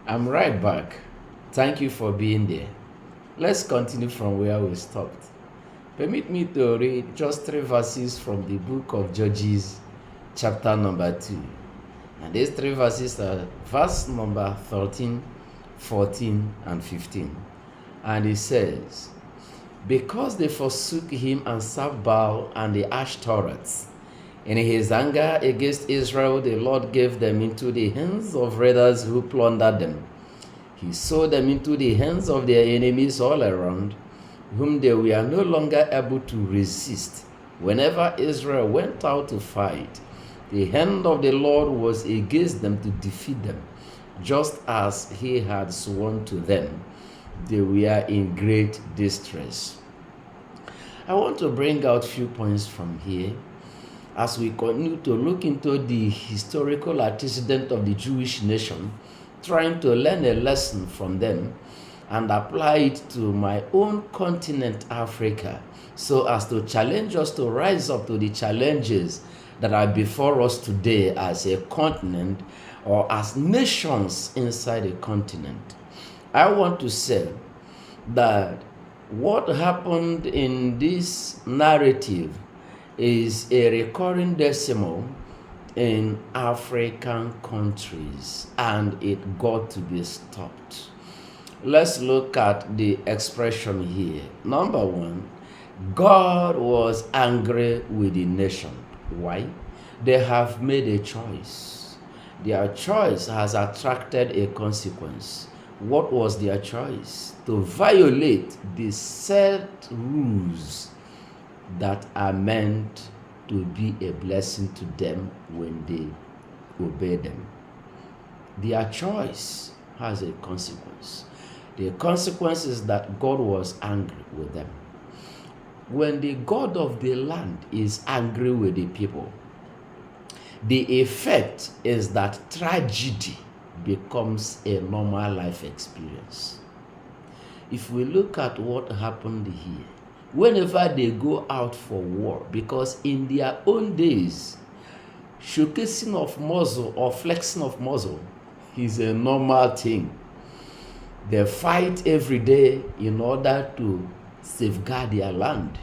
I'm right back. Thank you for being there. Let's continue from where we stopped. Permit me to read just three verses from the book of Judges, chapter number 2. And these three verses are verse number 13, 14, and 15. And it says, Because they forsook him and served Baal and the Ashtoreths, in his anger against Israel, the Lord gave them into the hands of raiders who plundered them. He sold them into the hands of their enemies all around, whom they were no longer able to resist. Whenever Israel went out to fight, the hand of the Lord was against them to defeat them, just as he had sworn to them. They were in great distress. I want to bring out a few points from here as we continue to look into the historical antecedent of the Jewish nation, trying to learn a lesson from them and apply it to my own continent, Africa, so as to challenge us to rise up to the challenges that are before us today as a continent or as nations inside a continent. I want to say that what happened in this narrative is a recurring decimal in African countries, and it got to be stopped. Let's look at the expression here. Number one, God was angry with the nation. Why? They have made a choice. Their choice has attracted a consequence. What was their choice? To violate the set rules that are meant to be a blessing to them when they obey them. Their choice has a consequence. The consequence is that God was angry with them. When the God of the land is angry with the people, the effect is that tragedy becomes a normal life experience. If we look at what happened here, whenever they go out for war, because in their own days, showcasing of muscle or flexing of muscle is a normal thing. They fight every day in order to safeguard their land.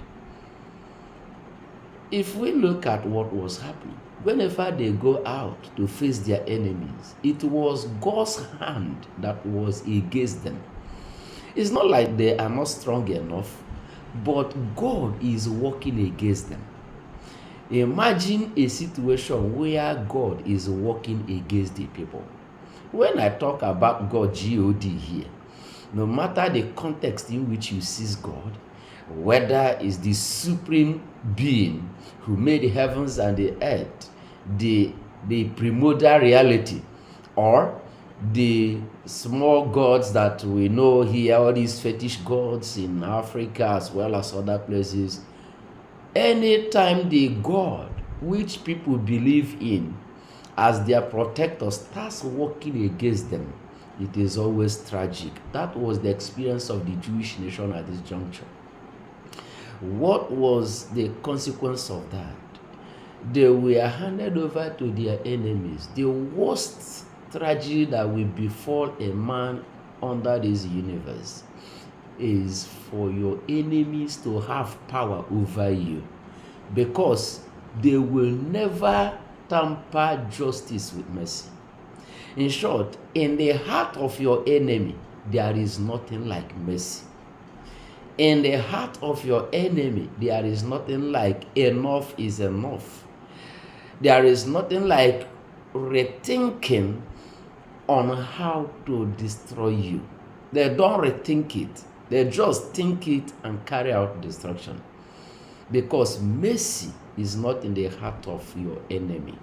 If we look at what was happening, whenever they go out to face their enemies, it was God's hand that was against them. It's not like they are not strong enough, but God is working against them. Imagine a situation where God is working against the people. When I talk about God, G-O-D here, no matter the context in which you see God, whether it's the supreme being who made the heavens and the earth, the primordial reality, or the small gods that we know here, all these fetish gods in Africa as well as other places, anytime the God which people believe in as their protector starts working against them, it is always tragic. That was the experience of the Jewish nation at this juncture. What was the consequence of that? They were handed over to their enemies. The worst tragedy that will befall a man under this universe is for your enemies to have power over you, because they will never tamper justice with mercy. In short, in the heart of your enemy, there is nothing like mercy. In the heart of your enemy, there is nothing like enough is enough. There is nothing like rethinking on how to destroy you. They don't rethink it. They just think it and carry out destruction. Because mercy is not in the heart of your enemy.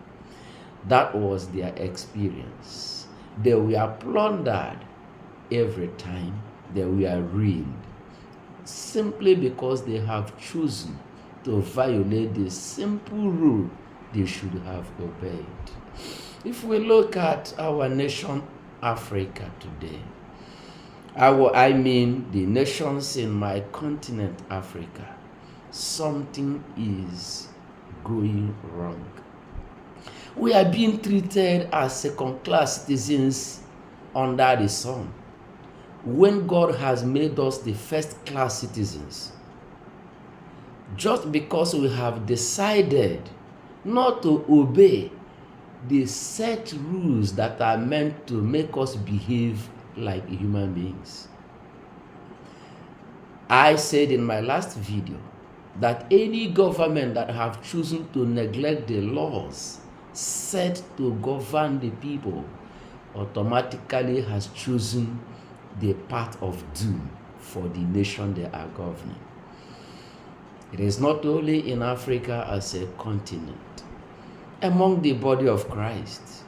That was their experience. They were plundered every time. They were ruined, simply because they have chosen to violate the simple rule they should have obeyed. If we look at our nation, Africa today, I mean the nations in my continent, Africa, something is going wrong. We are being treated as second-class citizens under the sun, when God has made us the first-class citizens, just because we have decided not to obey the set rules that are meant to make us behave like human beings. I said in my last video that any government that have chosen to neglect the laws set to govern the people automatically has chosen the path of doom for the nation they are governing. It is not only in Africa as a continent. Among the body of Christ,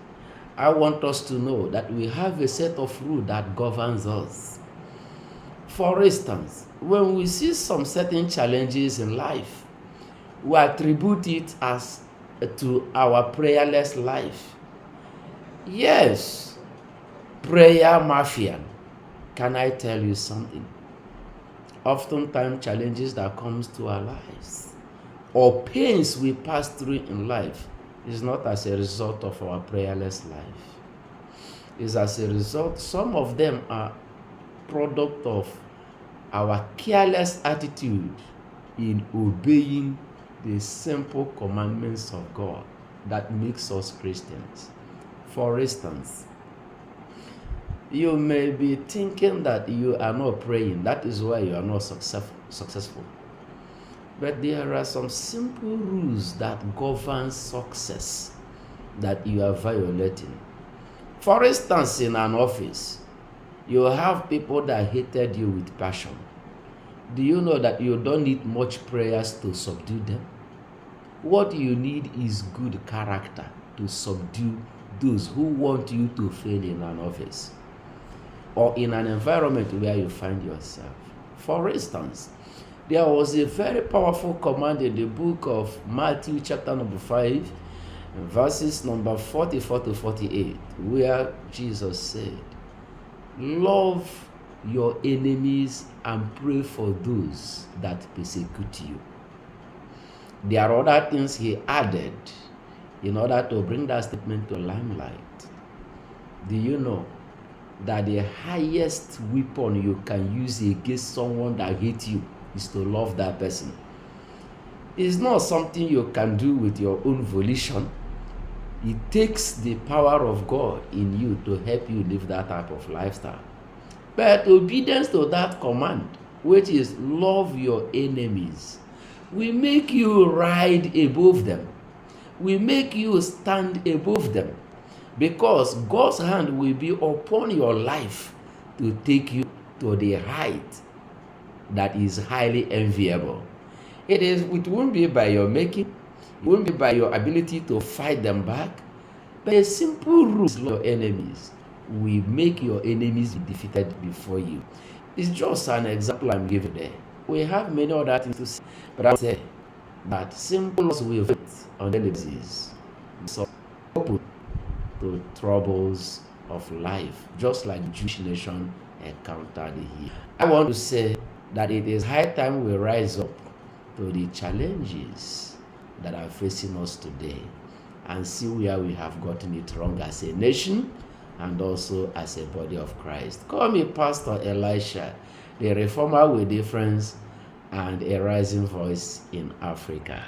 I want us to know that we have a set of rules that governs us. For instance, when we see some certain challenges in life, we attribute it as to our prayerless life. Yes, prayer mafia. Can I tell you something? Oftentimes challenges that comes to our lives or pains we pass through in life is not as a result of our prayerless life. It's as a result, some of them are product of our careless attitude in obeying the simple commandments of God that makes us Christians. For instance, you may be thinking that you are not praying. That is why you are not successful. But there are some simple rules that govern success that you are violating. For instance, in an office, you have people that hated you with passion. Do you know that you don't need much prayers to subdue them? What you need is good character to subdue those who want you to fail in an office or in an environment where you find yourself. For instance, there was a very powerful command in the book of Matthew chapter number 5, verses number 44 to 48, where Jesus said, love your enemies and pray for those that persecute you. There are other things he added in order to bring that statement to limelight. Do you know that the highest weapon you can use against someone that hates you is to love that person? It's not something you can do with your own volition. It takes the power of God in you to help you live that type of lifestyle. But obedience to that command, which is love your enemies, will make you ride above them. Will make you stand above them. Because God's hand will be upon your life to take you to the height that is highly enviable. It won't be by your making, it won't be by your ability to fight them back, but a simple rule of your enemies will make your enemies be defeated before you. It's just an example I'm giving there. We have many other things to say, but I would say that simple laws will fit on daily basis. So open to troubles of life, just like the Jewish nation encountered here. I want to say that it is high time we rise up to the challenges that are facing us today and see where we have gotten it wrong as a nation and also as a body of Christ. Call me Pastor Elisha, the reformer with difference and a rising voice in Africa.